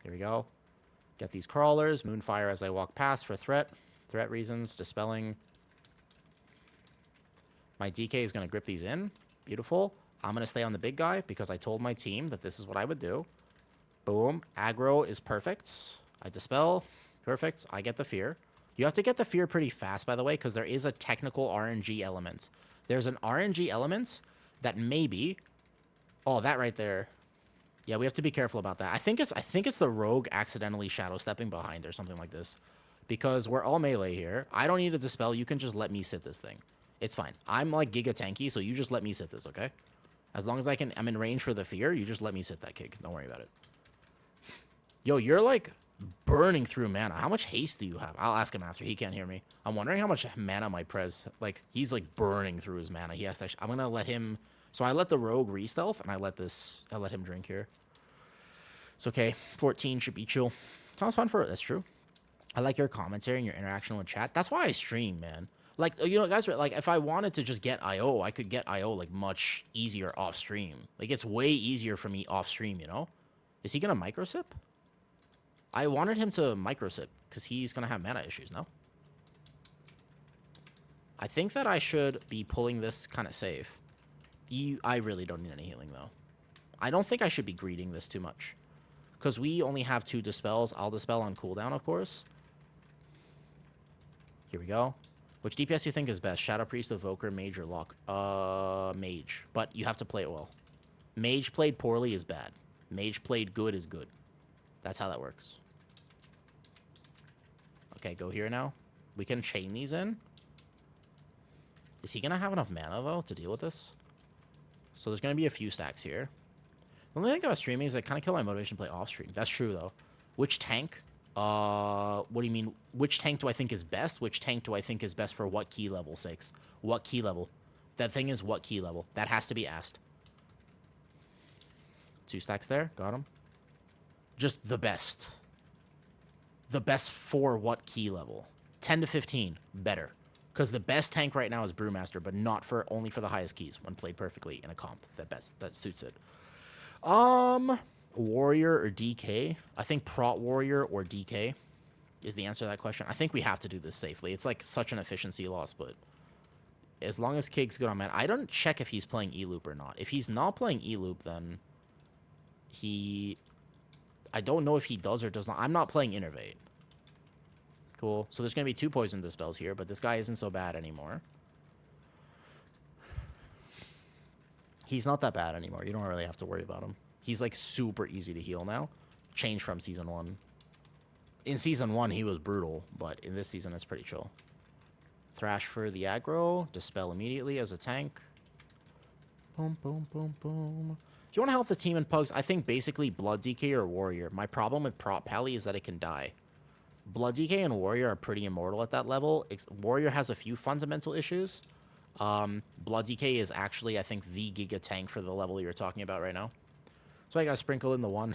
Here we go. Get these crawlers. Moonfire as I walk past for threat. Threat reasons. Dispelling. My DK is going to grip these in. Beautiful. I'm going to stay on the big guy because I told my team that this is what I would do. Boom. Aggro is perfect. I dispel. Perfect. I get the fear. You have to get the fear pretty fast, by the way, because there is a technical RNG element. There's an RNG element that maybe... Oh, that right there. Yeah, we have to be careful about that. I think it's the rogue accidentally shadow stepping behind or something like this. Because we're all melee here. I don't need a dispel. You can just let me sit this thing. It's fine. I'm like Giga tanky, so you just let me sit this, okay? As long as I'm in range for the fear, you just let me sit that kick. Don't worry about it. Yo, you're like burning through mana. How much haste do you have? I'll ask him after. He can't hear me. I'm wondering how much mana my Prez... Like, he's like burning through his mana. He has to... I'm gonna let him... So I let the rogue re-stealth, and I let him drink here. It's okay. 14 should be chill. Sounds fun for it. That's true. I like your commentary and your interaction with chat. That's why I stream, man. Like, you know, guys, like, if I wanted to just get IO, I could get IO, like, much easier off stream. Like, it's way easier for me off stream, you know? Is he gonna microsip? I wanted him to microsip, because he's gonna have mana issues, no? I think that I should be pulling this kind of safe. I really don't need any healing, though. I don't think I should be greeting this too much. Because we only have 2 dispels. I'll dispel on cooldown, of course. Here we go. Which DPS do you think is best? Shadow Priest, Evoker, Mage, or Lock? Mage. But you have to play it well. Mage played poorly is bad. Mage played good is good. That's how that works. Okay, go here now. We can chain these in. Is he going to have enough mana, though, to deal with this? So there's going to be a few stacks here. The only thing about streaming is I kind of kill my motivation to play off-stream. That's true, though. Which tank? What do you mean? Which tank do I think is best? Which tank do I think is best for what key level sakes? What key level? That thing is what key level? That has to be asked. 2 stacks there. Got him. Just the best. The best for what key level? 10 to 15. Better. Because the best tank right now is Brewmaster, but not for only for the highest keys when played perfectly in a comp that suits it. Warrior or DK? I think Prot Warrior or DK is the answer to that question. I think we have to do this safely. It's like such an efficiency loss, but as long as Kig's good on man, I don't check if he's playing E-Loop or not. If he's not playing E-Loop, then I don't know if he does or does not. I'm not playing Innervate. Cool. So there's going to be 2 poison dispels here, but this guy isn't so bad anymore. He's not that bad anymore. You don't really have to worry about him. He's, like, super easy to heal now. Changed from Season 1. In Season 1, he was brutal, but in this season, it's pretty chill. Thrash for the aggro. Dispel immediately as a tank. Boom, boom, boom, boom. If you want to help the team in Pugs, I think basically Blood DK or Warrior. My problem with Prot Pally is that it can die. Blood DK and Warrior are pretty immortal at that level. Warrior has a few fundamental issues. Blood DK is actually, I think, the Giga tank for the level you're talking about right now. So I gotta sprinkle in the 1.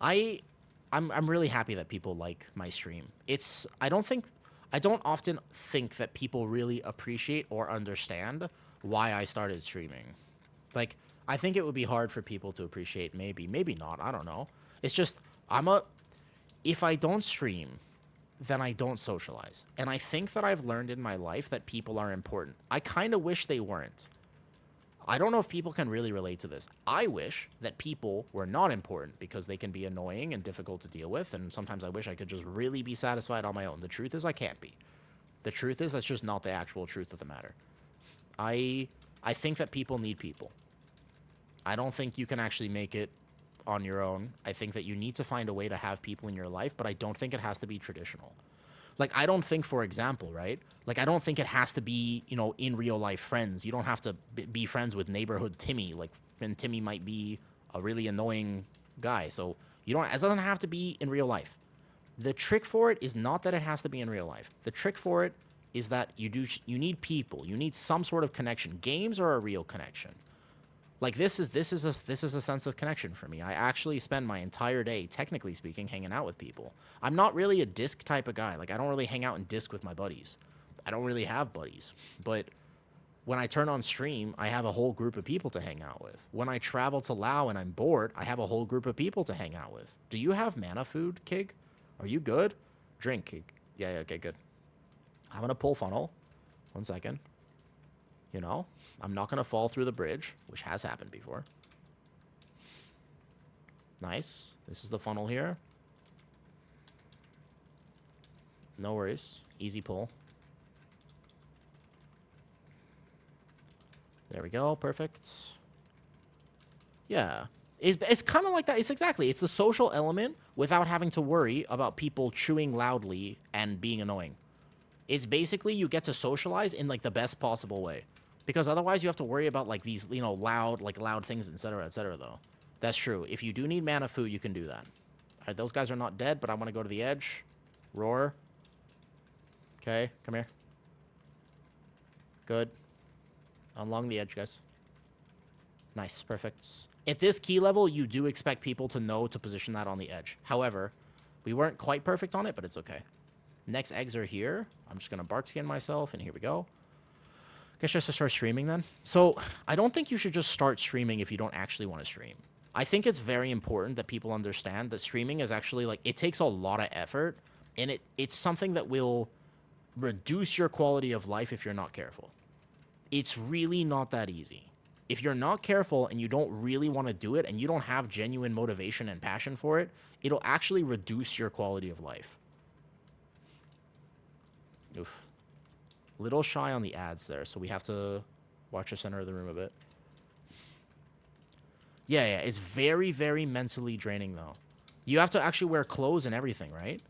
I'm really happy that people like my stream. I don't often think that people really appreciate or understand why I started streaming. Like, I think it would be hard for people to appreciate, maybe not, I don't know. It's just, if I don't stream, then I don't socialize. And I think that I've learned in my life that people are important. I kind of wish they weren't. I don't know if people can really relate to this. I wish that people were not important because they can be annoying and difficult to deal with, and sometimes I wish I could just really be satisfied on my own. The truth is I can't be. The truth is that's just not the actual truth of the matter. I think that people need people. I don't think you can actually make it on your own. I think that you need to find a way to have people in your life, but I don't think it has to be traditional. Like, I don't think, for example, right? Like, I don't think it has to be, you know, in real life friends. You don't have to be friends with neighborhood Timmy. Like, and Timmy might be a really annoying guy. So it doesn't have to be in real life. The trick for it is not that it has to be in real life. The trick for it is that you need people. You need some sort of connection. Games are a real connection. Like, this is a sense of connection for me. I actually spend my entire day, technically speaking, hanging out with people. I'm not really a disc type of guy. Like, I don't really hang out and disc with my buddies. I don't really have buddies. But When I turn on stream, I have a whole group of people to hang out with. When I travel to Lao and I'm bored, I have a whole group of people to hang out with. Do you have mana food, Kig? Are you good? Drink, Kig. Yeah, okay, good. I'm going to pull funnel. 1 second. You know, I'm not going to fall through the bridge, which has happened before. Nice. This is the funnel here. No worries. Easy pull. There we go. Perfect. Yeah. It's kind of like that. It's exactly. It's the social element without having to worry about people chewing loudly and being annoying. It's basically you get to socialize in, like, the best possible way. Because otherwise you have to worry about, like, these, you know, loud things, etc., though. That's true. If you do need mana food, you can do that. All right, those guys are not dead, but I want to go to the edge. Roar. Okay, come here. Good. Along the edge, guys. Nice, perfect. At this key level, you do expect people to know to position that on the edge. However, we weren't quite perfect on it, but it's okay. Next eggs are here. I'm just going to bark skin myself, and here we go. Guess just to start streaming then. So, I don't think you should just start streaming if you don't actually want to stream. I think it's very important that people understand that streaming is actually, like, it takes a lot of effort, and it's something that will reduce your quality of life if you're not careful. It's really not that easy. If you're not careful and you don't really want to do it and you don't have genuine motivation and passion for it, it'll actually reduce your quality of life. Oof. Little shy on the ads there, so we have to watch the center of the room a bit. Yeah, it's very, very mentally draining, though. You have to actually wear clothes and everything, right?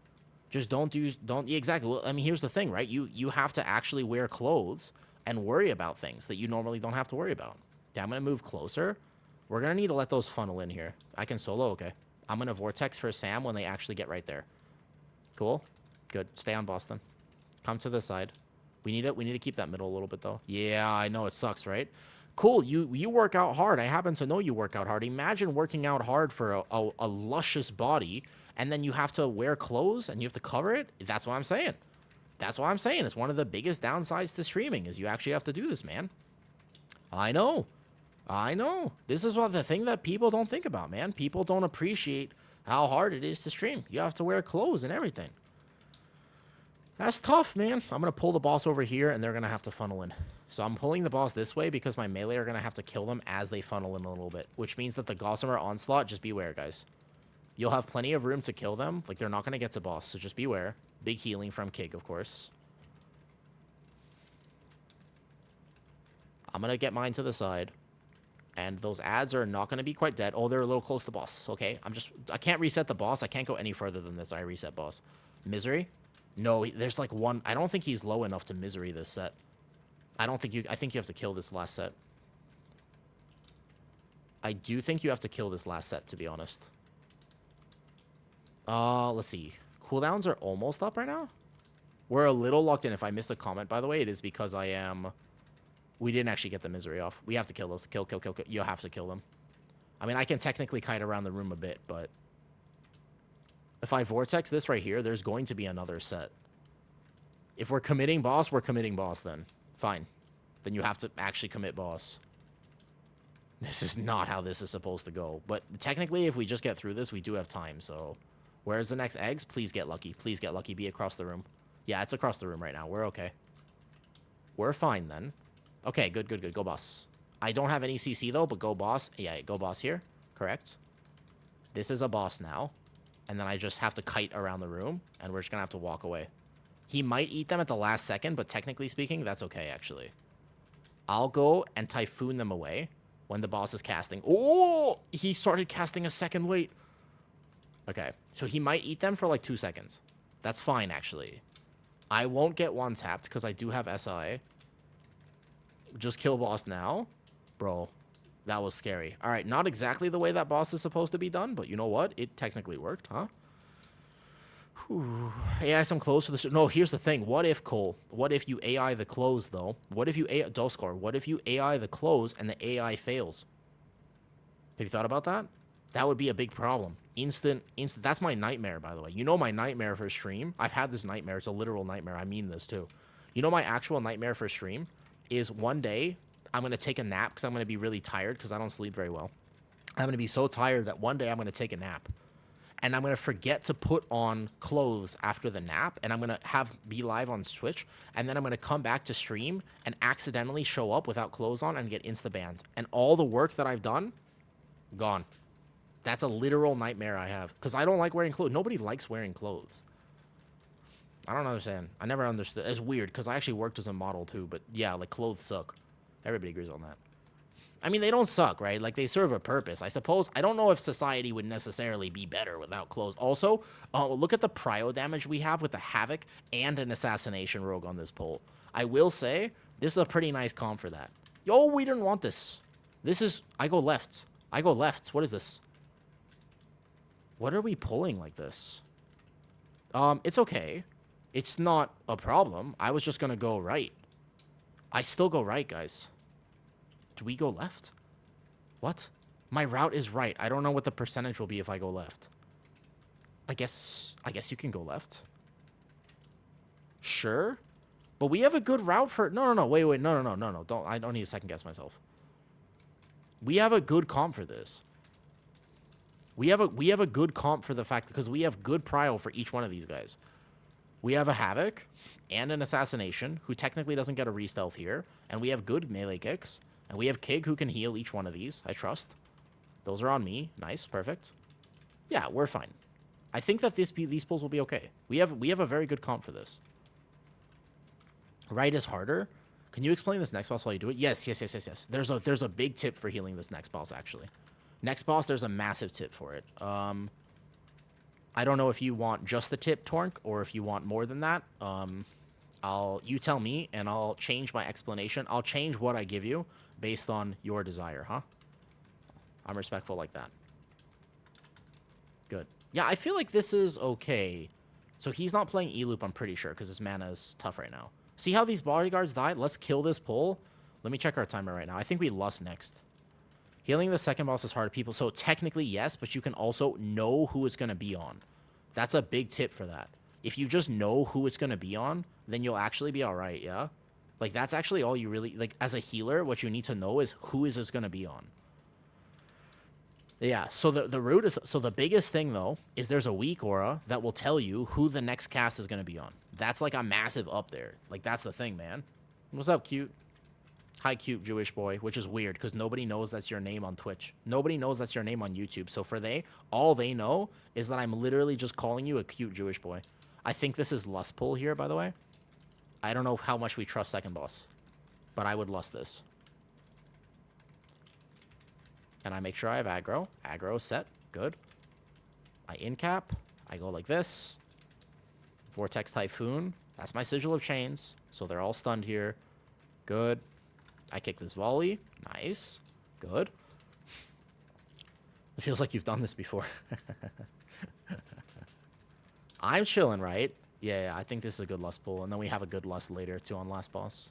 Just don't exactly. Well, I mean, here's the thing, right? You have to actually wear clothes and worry about things that you normally don't have to worry about. Okay, I'm going to move closer. We're going to need to let those funnel in here. I can solo, okay. I'm going to vortex for Sam when they actually get right there. Cool. Good. Stay on Boston. Come to the side. We need to keep that middle a little bit, though. Yeah, I know. It sucks, right? Cool. You work out hard. I happen to know you work out hard. Imagine working out hard for a luscious body, and then you have to wear clothes, and you have to cover it. That's what I'm saying. That's what I'm saying. It's one of the biggest downsides to streaming is you actually have to do this, man. I know. This is what the thing that people don't think about, man. People don't appreciate how hard it is to stream. You have to wear clothes and everything. That's tough, man. I'm going to pull the boss over here, and they're going to have to funnel in. So I'm pulling the boss this way because my melee are going to have to kill them as they funnel in a little bit, which means that the Gossamer Onslaught, just beware, guys. You'll have plenty of room to kill them. Like, they're not going to get to boss, so just beware. Big healing from Kig, of course. I'm going to get mine to the side. And those ads are not going to be quite dead. Oh, they're a little close to boss. Okay, I can't reset the boss. I can't go any further than this. I reset boss. Misery? No, there's like one. I don't think he's low enough to misery this set. I think you have to kill this last set. I do think you have to kill this last set, to be honest. Let's see. Cooldowns are almost up right now. We're a little locked in. If I miss a comment, by the way, it is because I am... We didn't actually get the misery off. We have to kill those. Kill. You have to kill them. I mean, I can technically kite around the room a bit, but... If I vortex this right here, there's going to be another set. If we're committing boss, we're committing boss then. Fine. Then you have to actually commit boss. This is not how this is supposed to go. But technically, if we just get through this, we do have time, so... Where's the next eggs? Please get lucky. Please get lucky. Be across the room. Yeah, it's across the room right now. We're okay. We're fine, then. Okay, good. Go boss. I don't have any CC, though, but go boss. Yeah, go boss here. Correct. This is a boss now. And then I just have to kite around the room, and we're just going to have to walk away. He might eat them at the last second, but technically speaking, that's okay, actually. I'll go and typhoon them away when the boss is casting. Oh! He started casting a second late. Okay, so he might eat them for like 2 seconds. That's fine, actually. I won't get one tapped because I do have SI. Just kill boss now. Bro, that was scary. All right, not exactly the way that boss is supposed to be done, but you know what? It technically worked, huh? Whew. AI some clothes for the... No, here's the thing. What if, Cole? What if you AI the clothes, though? What if you AI... Doscore, what if you AI the clothes and the AI fails? Have you thought about that? That would be a big problem. Instant... That's my nightmare, by the way. You know my nightmare for stream? I've had this nightmare. It's a literal nightmare. I mean this, too. You know my actual nightmare for stream? is one day I'm going to take a nap because I'm going to be really tired because I don't sleep very well. I'm going to be so tired that one day I'm going to take a nap. And I'm going to forget to put on clothes after the nap. And I'm going to be live on Twitch. And then I'm going to come back to stream and accidentally show up without clothes on and get insta-banned. And all the work that I've done, gone. That's a literal nightmare I have. Because I don't like wearing clothes. Nobody likes wearing clothes. I don't understand. I never understood. It's weird because I actually worked as a model too. But yeah, like clothes suck. Everybody agrees on that. I mean, they don't suck, right? Like, they serve a purpose. I suppose, I don't know if society would necessarily be better without clothes. Also, look at the prio damage we have with the Havoc and an Assassination Rogue on this poll. I will say, this is a pretty nice comp for that. Yo, we didn't want this. This is, I go left. I go left. What is this? What are we pulling like this? It's okay. It's not a problem. I was just gonna go right. I still go right, guys. Do we go left? What? My route is right. I don't know what the percentage will be if I go left. I guess you can go left. Sure. But we have a good route for... No. Wait. No. I don't need to second guess myself. We have a good comp for this. We have a good comp for the fact... Because we have good prio for each one of these guys. We have a Havoc and an Assassination, who technically doesn't get a re-stealth here. And we have good melee kicks. And we have Kig, who can heal each one of these. I trust. Those are on me. Nice. Perfect. Yeah, we're fine. I think that these pulls will be okay. We have a very good comp for this. Right is harder. Can you explain this next boss while you do it? Yes. There's a big tip for healing this next boss, actually. Next boss, there's a massive tip for it. I don't know if you want just the tip, Tornk, or if you want more than that. You tell me, and I'll change my explanation. I'll change what I give you based on your desire, huh? I'm respectful like that. Good. Yeah, I feel like this is okay. So he's not playing E-Loop, I'm pretty sure, because his mana is tough right now. See how these bodyguards died? Let's kill this pull. Let me check our timer right now. I think we Lust next. Healing the second boss is hard, people. So technically, yes, but you can also know who it's going to be on. That's a big tip for that. If you just know who it's going to be on, then you'll actually be all right, yeah? Like, that's actually all you really... Like, as a healer, what you need to know is who is this going to be on. Yeah, so the root is... So the biggest thing, though, is there's a weak aura that will tell you who the next cast is going to be on. That's, like, a massive up there. Like, that's the thing, man. What's up, cute? Hi, cute Jewish boy, which is weird, because nobody knows that's your name on Twitch. Nobody knows that's your name on YouTube. So for all they know is that I'm literally just calling you a cute Jewish boy. I think this is Lust pull here, by the way. I don't know how much we trust second boss, but I would Lust this. And I make sure I have aggro. Aggro set. Good. I in-cap. I go like this. Vortex Typhoon. That's my Sigil of Chains. So they're all stunned here. Good. I kick this volley. Nice. Good. It feels like you've done this before. I'm chilling, right? Yeah, I think this is a good Lust pull. And then we have a good Lust later, too, on last boss.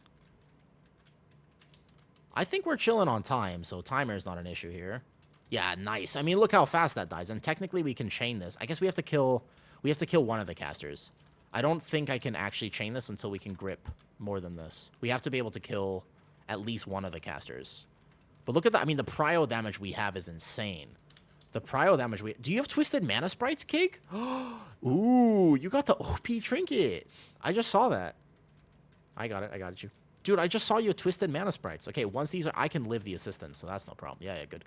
I think we're chilling on time, so timer's not an issue here. Yeah, nice. I mean, look how fast that dies. And technically, we can chain this. I guess we have to kill one of the casters. I don't think I can actually chain this until we can grip more than this. We have to be able to kill at least one of the casters. But look at that. I mean, the prio damage we have is insane. The prio damage we... Do you have Twisted Mana Sprites, Kig? Ooh, you got the OP Trinket. I just saw that. I got it. I got it, you. Dude, I just saw you Twisted Mana Sprites. Okay, once these are... I can live the assistance, so that's no problem. Yeah, good.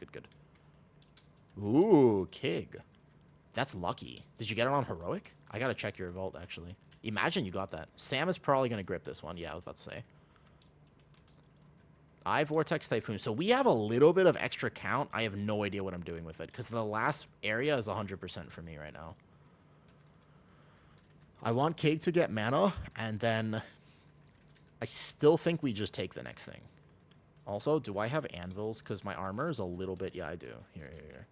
Ooh, Kig. That's lucky. Did you get it on Heroic? I gotta check your vault, actually. Imagine you got that. Sam is probably gonna grip this one. Yeah, I was about to say. I Vortex Typhoon. So we have a little bit of extra count. I have no idea what I'm doing with it, because the last area is 100% for me right now. I want Kig to get mana, and then I still think we just take the next thing. Also, do I have anvils? Because my armor is a little bit... Yeah, I do. Here.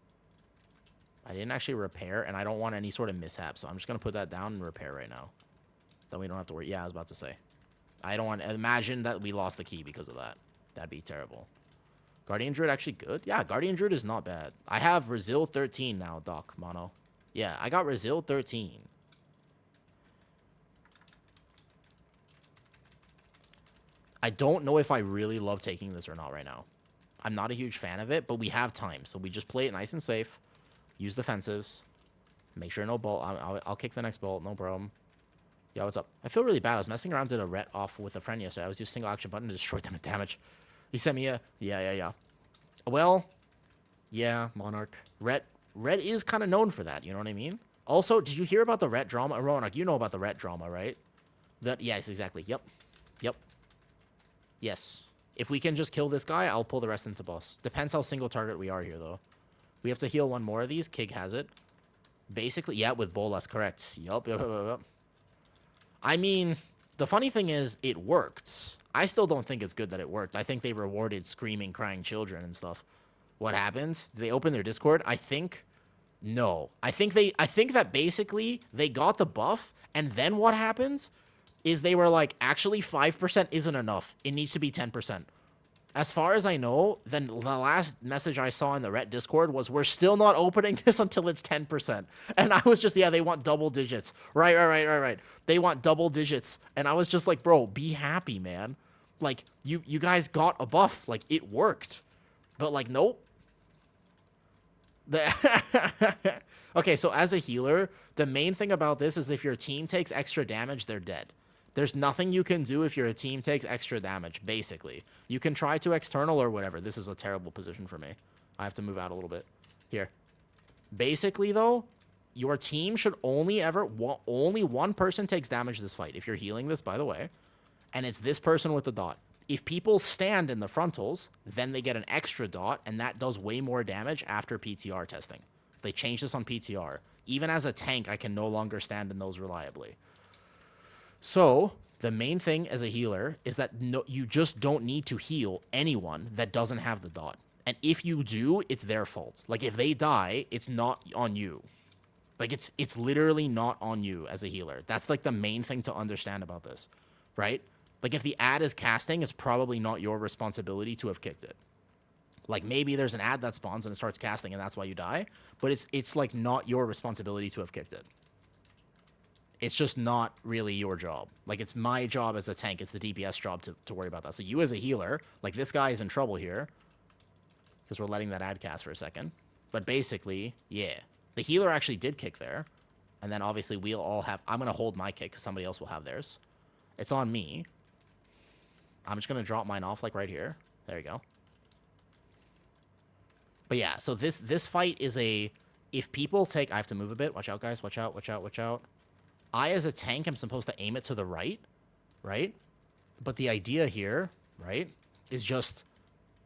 I didn't actually repair, and I don't want any sort of mishap, so I'm just going to put that down and repair right now. Then we don't have to worry. Yeah, I was about to say. I don't want... Imagine that we lost the key because of that. That'd be terrible. Guardian Druid actually good? Yeah, Guardian Druid is not bad. I have Resil 13 now, Doc, Mono. Yeah, I got Resil 13. I don't know if I really love taking this or not right now. I'm not a huge fan of it, but we have time. So we just play it nice and safe. Use defensives. Make sure no bolt. I'll kick the next bolt. No problem. Yo, what's up? I feel really bad. I was messing around, did a ret off with a friend yesterday. I was using single action button to destroy them with damage. He sent me a... Yeah. Well, yeah, Monarch. Ret is kind of known for that. You know what I mean? Also, did you hear about the ret drama? Monarch, you know about the ret drama, right? Yes, exactly. Yep. Yes. If we can just kill this guy, I'll pull the rest into boss. Depends how single target we are here, though. We have to heal one more of these. Kig has it. Basically, yeah, with Bolas, correct. Yup. I mean, the funny thing is, it worked. I still don't think it's good that it worked. I think they rewarded screaming, crying children and stuff. What happened? Did they open their Discord? I think... No. I think that basically, they got the buff, and then what happens is they were like, actually, 5% isn't enough. It needs to be 10%. As far as I know, then the last message I saw in the Ret Discord was, we're still not opening this until it's 10%. And I was just, yeah, they want double digits. Right. They want double digits. And I was just like, bro, be happy, man. Like, you guys got a buff. Like, it worked. But, like, nope. Okay, so as a healer, the main thing about this is if your team takes extra damage, they're dead. There's nothing you can do if your team takes extra damage, basically. You can try to external or whatever. This is a terrible position for me. I have to move out a little bit. Here. Basically, though, your team should only one person takes damage this fight. If you're healing this, by the way. And it's this person with the dot. If people stand in the frontals, then they get an extra dot, and that does way more damage after PTR testing. So they changed this on PTR. Even as a tank, I can no longer stand in those reliably. So, the main thing as a healer is that you just don't need to heal anyone that doesn't have the dot. And if you do, it's their fault. Like, if they die, it's not on you. Like, it's literally not on you as a healer. That's, like, the main thing to understand about this, right? Like, if the ad is casting, it's probably not your responsibility to have kicked it. Like, maybe there's an ad that spawns and it starts casting and that's why you die. But it's like, not your responsibility to have kicked it. It's just not really your job. Like, it's my job as a tank. It's the DPS job to worry about that. So you as a healer, like, this guy is in trouble here. Because we're letting that ad cast for a second. But basically, yeah. The healer actually did kick there. And then, obviously, we'll all have... I'm going to hold my kick because somebody else will have theirs. It's on me. I'm just going to drop mine off, like, right here. There you go. But, yeah. So, this fight is a... If people take... I have to move a bit. Watch out, guys. Watch out. I, as a tank, am supposed to aim it to the right, right? But the idea here, right, is just,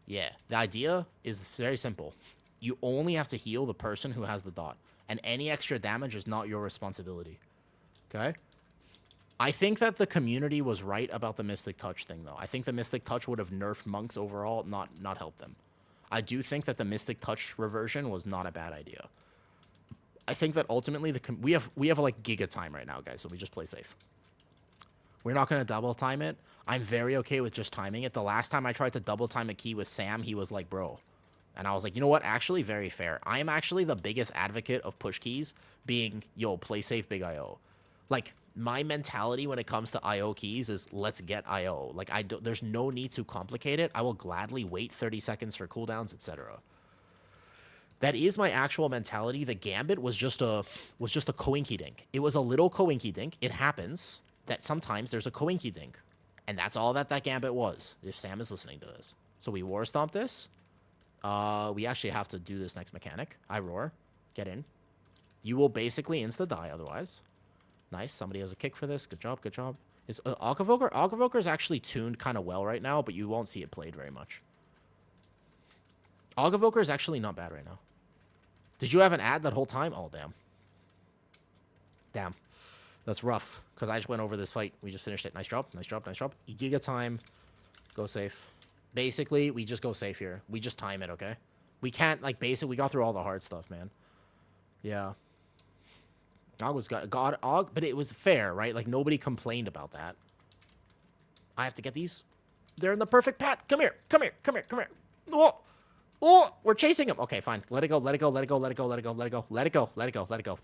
yeah, the idea is very simple. You only have to heal the person who has the dot, and any extra damage is not your responsibility, okay? I think that the community was right about the Mystic Touch thing, though. I think the Mystic Touch would have nerfed monks overall, not helped them. I do think that the Mystic Touch reversion was not a bad idea. I think that ultimately we have like Giga time right now, guys, so we just play safe. We're not going to double time it. I'm very okay with just timing it. The last time I tried to double time a key with Sam, he was like, bro. And I was like, you know what? Actually, very fair. I am actually the biggest advocate of push keys being, yo, play safe, big IO. Like, my mentality when it comes to IO keys is let's get IO. Like, there's no need to complicate it. I will gladly wait 30 seconds for cooldowns, etc. That is my actual mentality. The Gambit was just a coinky-dink. It was a little coinky-dink. It happens that sometimes there's a coinky-dink. And that's all that Gambit was, if Sam is listening to this. So we War Stomp this. We actually have to do this next mechanic. I Roar. Get in. You will basically insta-die otherwise. Nice. Somebody has a kick for this. Good job. Is Aga-Voker? Aga-Voker is actually tuned kind of well right now, but you won't see it played very much. Aga-Voker is actually not bad right now. Did you have an ad that whole time? Oh, damn. Damn. That's rough, because I just went over this fight. We just finished it. Nice job. Giga time. Go safe. Basically, we just go safe here. We just time it, okay? We can't, like, we got through all the hard stuff, man. Yeah. But it was fair, right? Like, nobody complained about that. I have to get these. They're in the perfect path. Come here. Oh, we're chasing him. Okay, fine. Let it go. Let it go. They'll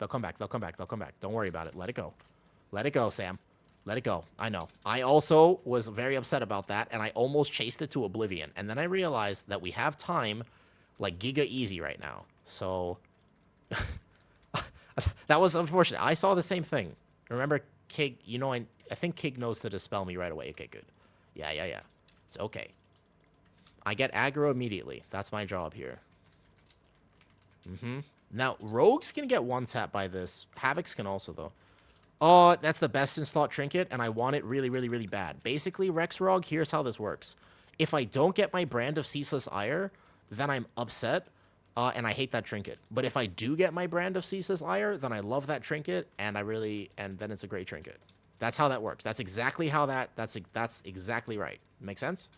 come back. Don't worry about it. Let it go, Sam. Let it go. I know. I also was very upset about that, and I almost chased it to oblivion. And then I realized that we have time like Giga easy right now. So that was unfortunate. I saw the same thing. Remember, Kig, you know, I think Kig knows to dispel me right away. Okay, good. Yeah. It's okay. I get aggro immediately. That's my job here. Now, Rogues can get one-tap by this. Havocs can also, though. Oh, that's the best in slot trinket, and I want it really, really, really bad. Basically, Rexrog, here's how this works. If I don't get my brand of Ceaseless Ire, then I'm upset, and I hate that trinket. But if I do get my brand of Ceaseless Ire, then I love that trinket, and then it's a great trinket. That's how that works. That's exactly how that's exactly right. Make sense?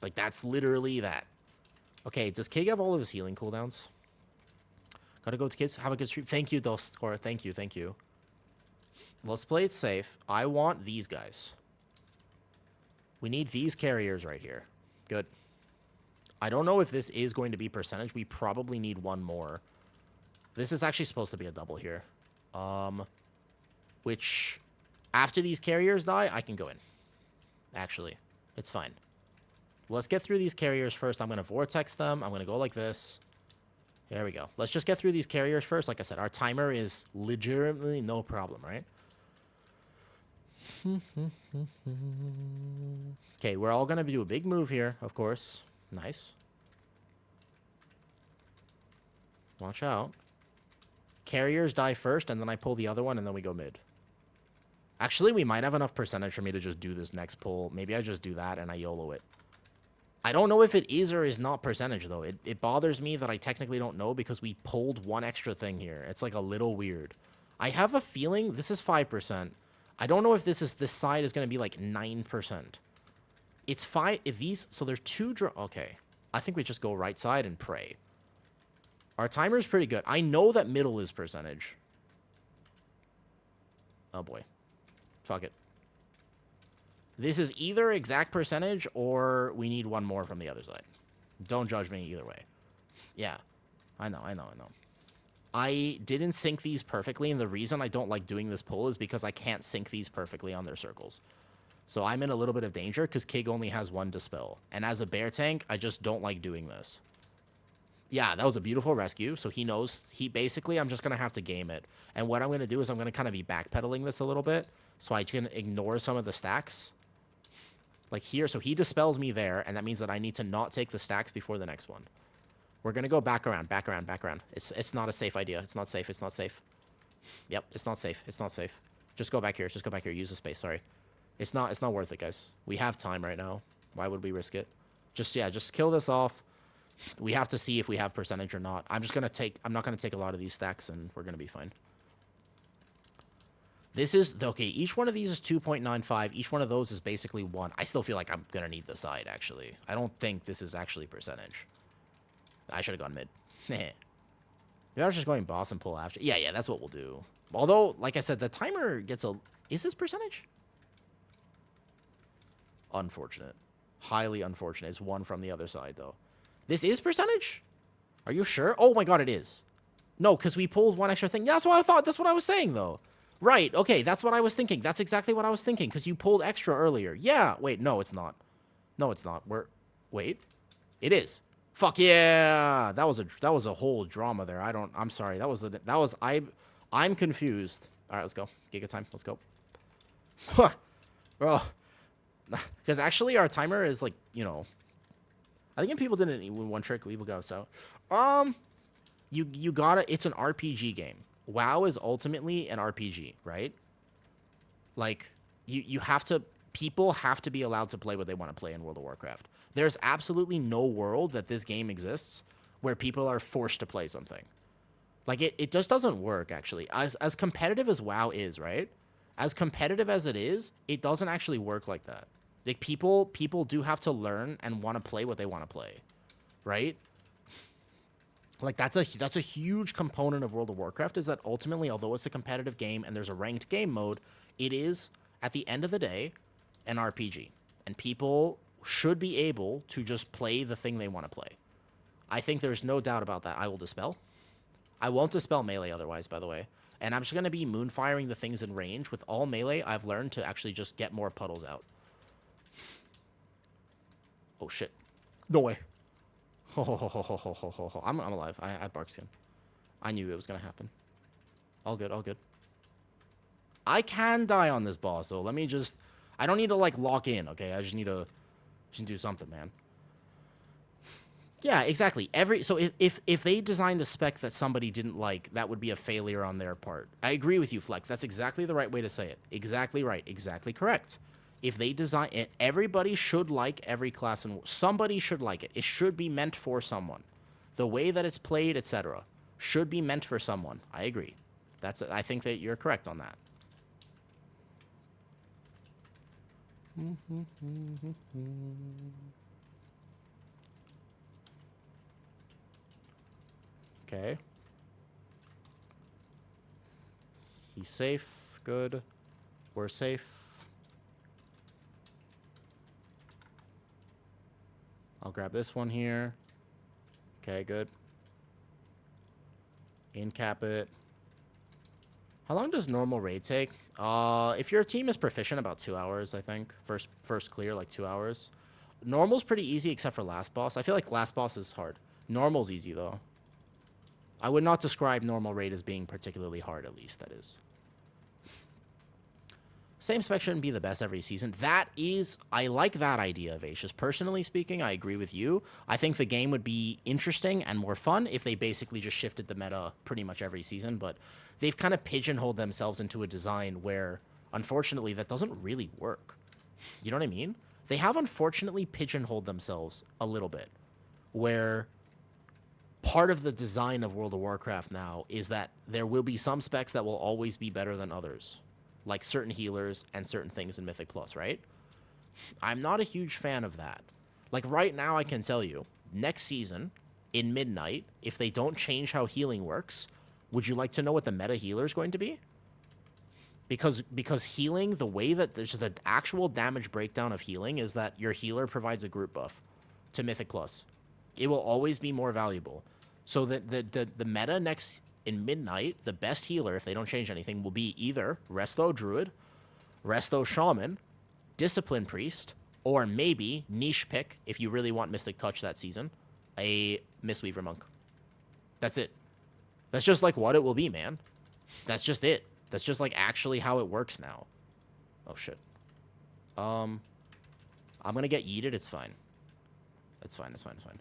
Like, that's literally that. Okay, does Kig have all of his healing cooldowns? Gotta go to kids. Have a good stream. Thank you, Dostcore. Thank you. Let's play it safe. I want these guys. We need these carriers right here. Good. I don't know if this is going to be percentage. We probably need one more. This is actually supposed to be a double here. Which, after these carriers die, I can go in. Actually, it's fine. Let's get through these carriers first. I'm going to vortex them. I'm going to go like this. There we go. Let's just get through these carriers first. Like I said, our timer is legitimately no problem, right? Okay, we're all going to do a big move here, of course. Nice. Watch out. Carriers die first, and then I pull the other one, and then we go mid. Actually, we might have enough percentage for me to just do this next pull. Maybe I just do that, and I YOLO it. I don't know if it is or is not percentage, though. It bothers me that I technically don't know because we pulled one extra thing here. It's like a little weird. I have a feeling this is 5%. I don't know if this side is going to be like 9%. It's 5. If these, so there's two okay. I think we just go right side and pray. Our timer is pretty good. I know that middle is percentage. Oh boy. Fuck it. This is either exact percentage or we need one more from the other side. Don't judge me either way. Yeah. I know. I didn't sync these perfectly, and the reason I don't like doing this pull is because I can't sync these perfectly on their circles. So I'm in a little bit of danger because Kig only has one dispel. And as a bear tank, I just don't like doing this. Yeah, that was a beautiful rescue. So he knows, basically, I'm just going to have to game it. And what I'm going to do is I'm going to kind of be backpedaling this a little bit so I can ignore some of the stacks. Like here, so he dispels me there, and that means that I need to not take the stacks before the next one. We're going to go back around. It's not a safe idea. It's not safe. Yep, it's not safe. Just go back here. Use the space, sorry. It's not worth it, guys. We have time right now. Why would we risk it? Just kill this off. We have to see if we have percentage or not. I'm not going to take a lot of these stacks, and we're going to be fine. This is, okay, each one of these is 2.95. Each one of those is basically 1. I still feel like I'm going to need the side, actually. I don't think this is actually percentage. I should have gone mid. Maybe I was just going boss and pull after. Yeah, that's what we'll do. Although, like I said, the timer gets a... Is this percentage? Unfortunate. Highly unfortunate. It's 1 from the other side, though. This is percentage? Are you sure? Oh my god, it is. No, because we pulled one extra thing. Yeah, that's what I thought. That's what I was saying, though. Right, okay, that's what I was thinking. That's exactly what I was thinking, because you pulled extra earlier. Yeah, wait, no, it's not. No, it's not. Wait. It is. Fuck yeah! That was a whole drama there. I'm sorry. I'm confused. All right, let's go. Giga time. Let's go. Bro. Because actually our timer is like, you know, I think if people didn't even one trick, we will go. So, you gotta, it's an RPG game. WoW is ultimately an RPG, right? Like, you have to, people have to be allowed to play what they want to play in World of Warcraft. There's absolutely no world that this game exists where people are forced to play something. Like, it just doesn't work, actually. As competitive as WoW is, right? As competitive as it is, it doesn't actually work like that. Like, people do have to learn and want to play what they want to play, right? Like, that's a huge component of World of Warcraft, is that ultimately, although it's a competitive game and there's a ranked game mode, it is, at the end of the day, an RPG. And people should be able to just play the thing they want to play. I think there's no doubt about that. I will dispel. I won't dispel melee otherwise, by the way. And I'm just going to be moonfiring the things in range. With all melee, I've learned to actually just get more puddles out. Oh, shit. No way. I'm alive. I had bark skin. I knew it was going to happen. All good, all good. I can die on this boss, so let me just... I don't need to, like, lock in, okay? I just need to do something, man. Yeah, exactly. So if they designed a spec that somebody didn't like, that would be a failure on their part. I agree with you, Flex. That's exactly the right way to say it. Exactly right. Exactly correct. If they design it, everybody should like every class, and somebody should like it. It should be meant for someone. The way that it's played, etc., should be meant for someone. I agree. I think that you're correct on that. Okay. He's safe. Good. We're safe. I'll grab this one here. Okay, good. Incap it. How long does normal raid take? If your team is proficient, about 2 hours, I think. First clear, like 2 hours. Normal's pretty easy, except for last boss. I feel like last boss is hard. Normal's easy, though. I would not describe normal raid as being particularly hard, at least, that is. Same spec shouldn't be the best every season. I like that idea, Vacious. Personally speaking, I agree with you. I think the game would be interesting and more fun if they basically just shifted the meta pretty much every season, but they've kind of pigeonholed themselves into a design where, unfortunately, that doesn't really work. You know what I mean? They have unfortunately pigeonholed themselves a little bit, where part of the design of World of Warcraft now is that there will be some specs that will always be better than others, like certain healers and certain things in Mythic Plus, right? I'm not a huge fan of that. Like, right now, I can tell you, next season, in Midnight, if they don't change how healing works, would you like to know what the meta healer is going to be? Because healing, the way that there's the actual damage breakdown of healing is that your healer provides a group buff to Mythic Plus. It will always be more valuable. So the meta next in Midnight, the best healer, if they don't change anything, will be either Resto Druid, Resto Shaman, Discipline Priest, or maybe, niche pick, if you really want Mystic Touch that season, a Mistweaver Monk. That's it. That's just like what it will be, man. That's just it. That's just like actually how it works now. Oh, shit. I'm gonna get yeeted. It's fine. It's fine. It's fine. It's fine.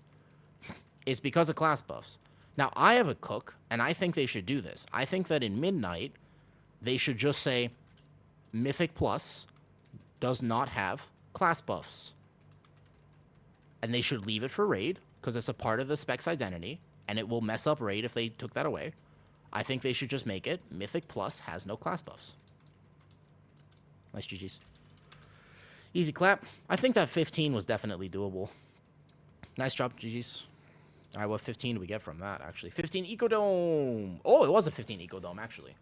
It's because of class buffs. Now, I have a cook, and I think they should do this. I think that in Midnight, they should just say, Mythic Plus does not have class buffs. And they should leave it for Raid, because it's a part of the spec's identity, and it will mess up Raid if they took that away. I think they should just make it, Mythic Plus has no class buffs. Nice GG's. Easy clap. I think that 15 was definitely doable. Nice job, GG's. All right, what 15 do we get from that, actually? 15 Eco Dome. Oh, it was a 15 Eco Dome, actually.